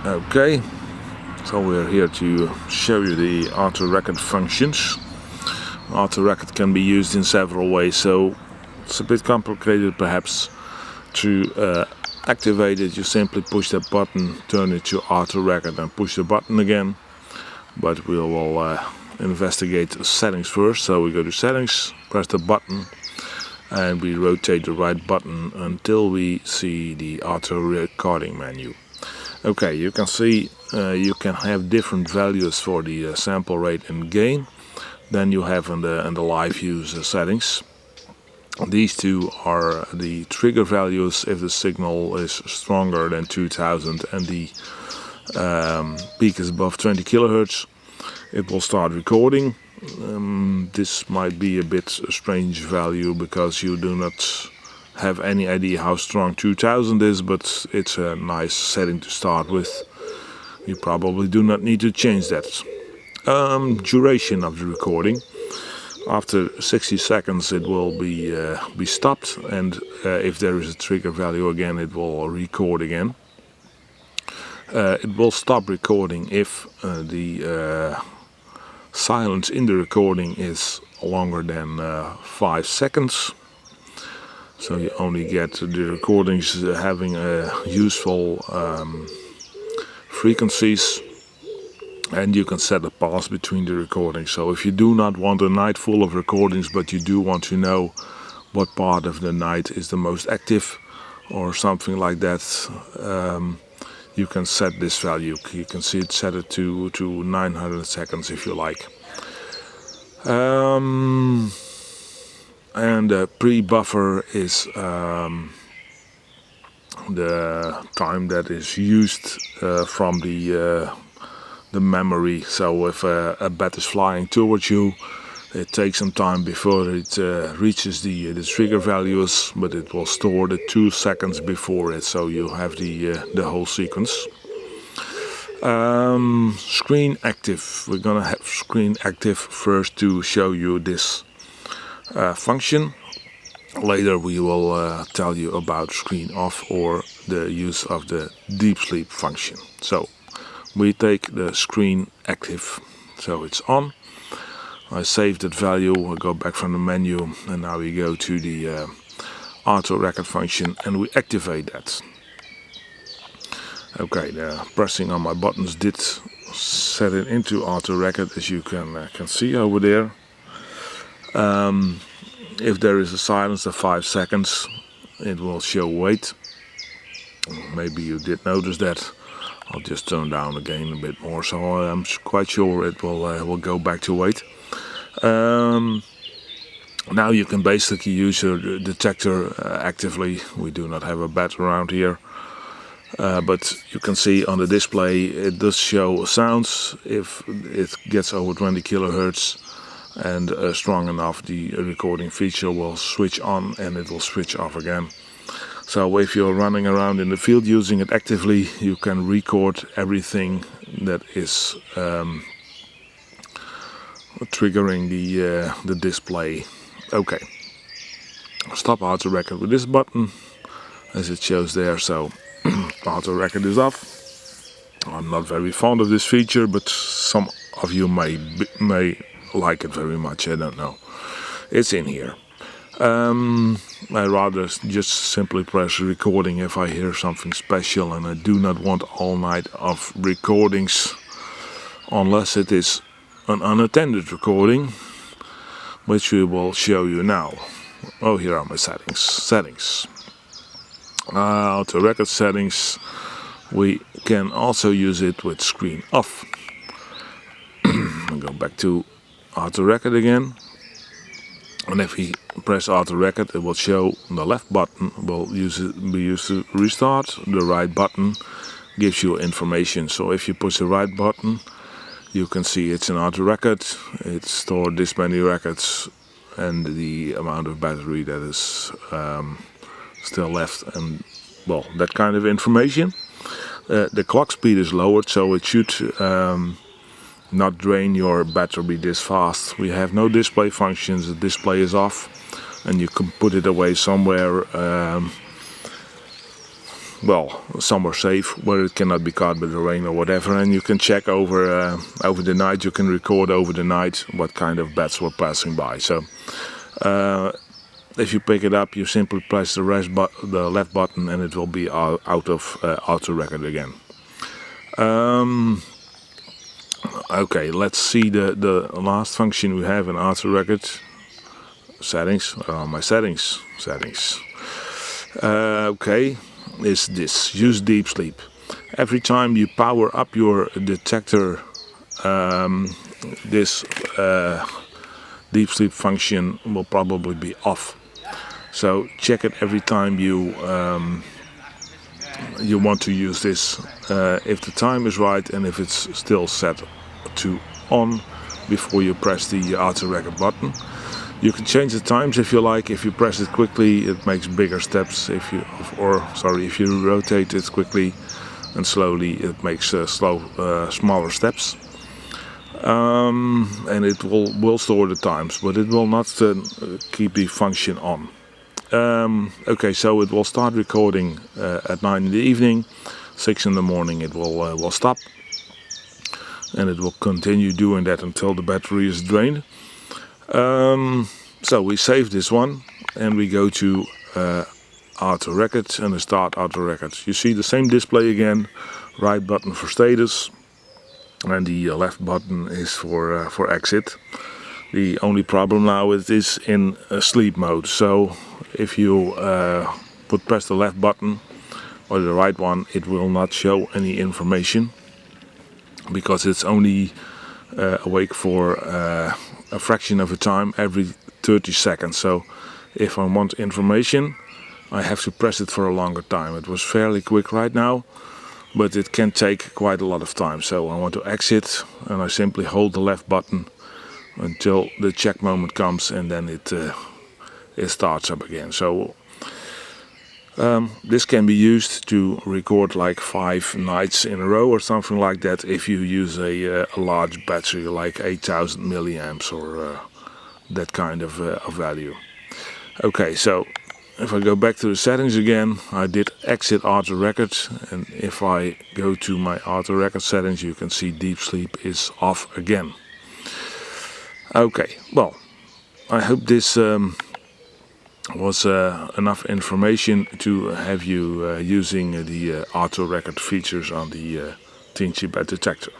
Okay, so we're here to show you the auto record functions. Auto record can be used in several ways, so it's a bit complicated perhaps to activate it. You simply push that button, turn it to auto record and push the button again. But we will investigate settings first. So we go to settings, press the button, and we rotate the right button until we see the auto recording menu. Okay, you can see you can have different values for the sample rate and gain than you have in the live use settings. These two are the trigger values if the signal is stronger than 2000 and the peak is above 20 kilohertz. It will start recording. This might be a bit a strange value because you do not have any idea how strong 2000 is, but it's a nice setting to start with. You probably do not need to change that. Duration of the recording. After 60 seconds it will be stopped, and if there is a trigger value again it will record again. It will stop recording if the silence in the recording is longer than 5 seconds. So you only get the recordings having useful frequencies, and you can set a pause between the recordings. So if you do not want a night full of recordings, but you do want to know what part of the night is the most active or something like that, you can set this value. You can see it set it to 900 seconds if you like. And the pre-buffer is the time that is used from the memory. So if a bat is flying towards you, it takes some time before it reaches the trigger values, but it will store the 2 seconds before it, so you have the whole sequence. Screen active. We're gonna have screen active first to show you this function. Later we will tell you about screen off or the use of the deep sleep function. So we take the screen active, so it's on. I save that value, I go back from the menu, and now we go to the auto record function and we activate that. Okay, the pressing on my buttons did set it into auto record, as you can see over there. If there is a silence of 5 seconds, it will show wait. Maybe you did notice that. I'll just turn down again a bit more, so I'm quite sure it will go back to wait. Now you can basically use your detector actively. We do not have a bat around here, but you can see on the display it does show sounds. If it gets over 20 kilohertz and strong enough, the recording feature will switch on and it will switch off again. So if you're running around in the field using it actively, you can record everything that is triggering the display. Okay, stop auto record with this button, as it shows there. So auto record is off. I'm not very fond of this feature, but some of you may like it very much. I don't know. It's in here. I rather just simply press recording if I hear something special, and I do not want all night of recordings unless it is an unattended recording, which we will show you now. Oh, here are my settings. Auto record settings. We can also use it with screen off. I'll go back to auto record again, and if we press auto record, it will show the left button will be used to restart. The right button gives you information. So if you push the right button, you can see it's an auto record. It stored this many records and the amount of battery that is still left, and well, that kind of information. The clock speed is lowered, so it should not drain your battery this fast. We have no display functions. The display is off, and you can put it away somewhere well, somewhere safe where it cannot be caught by the rain or whatever, and you can check over the night. You can record over the night what kind of bats were passing by. So if you pick it up, you simply press the left button and it will be out of auto record again. Okay, let's see the last function we have in auto record. Settings. My settings. Okay, is this: use deep sleep. Every time you power up your detector, this deep sleep function will probably be off. So check it every time you want to use this, if the time is right and if it's still set to on before you press the auto record button. You can change the times if you like. If you press it quickly, it makes bigger steps. If you rotate it quickly and slowly, it makes smaller steps. And it will store the times, but it will not keep the function on. Okay, so it will start recording at 9 in the evening, 6 in the morning it will stop, and it will continue doing that until the battery is drained. So we save this one and we go to auto record and start auto record. You see the same display again, right button for status and the left button is for exit. The only problem now is this in sleep mode. So if you press the left button or the right one, it will not show any information because it's only awake for a fraction of a time every 30 seconds. So if I want information, I have to press it for a longer time. It was fairly quick right now, but it can take quite a lot of time. So I want to exit and I simply hold the left button until the check moment comes, and then it starts up again. So this can be used to record like 5 nights in a row or something like that if you use a large battery like 8000 milliamps or that kind of value. Okay, so if I go back to the settings again, I did exit auto record, and if I go to my auto record settings, you can see deep sleep is off again. Okay, well, I hope this was enough information to have you using the auto record features on the Teensybat detector.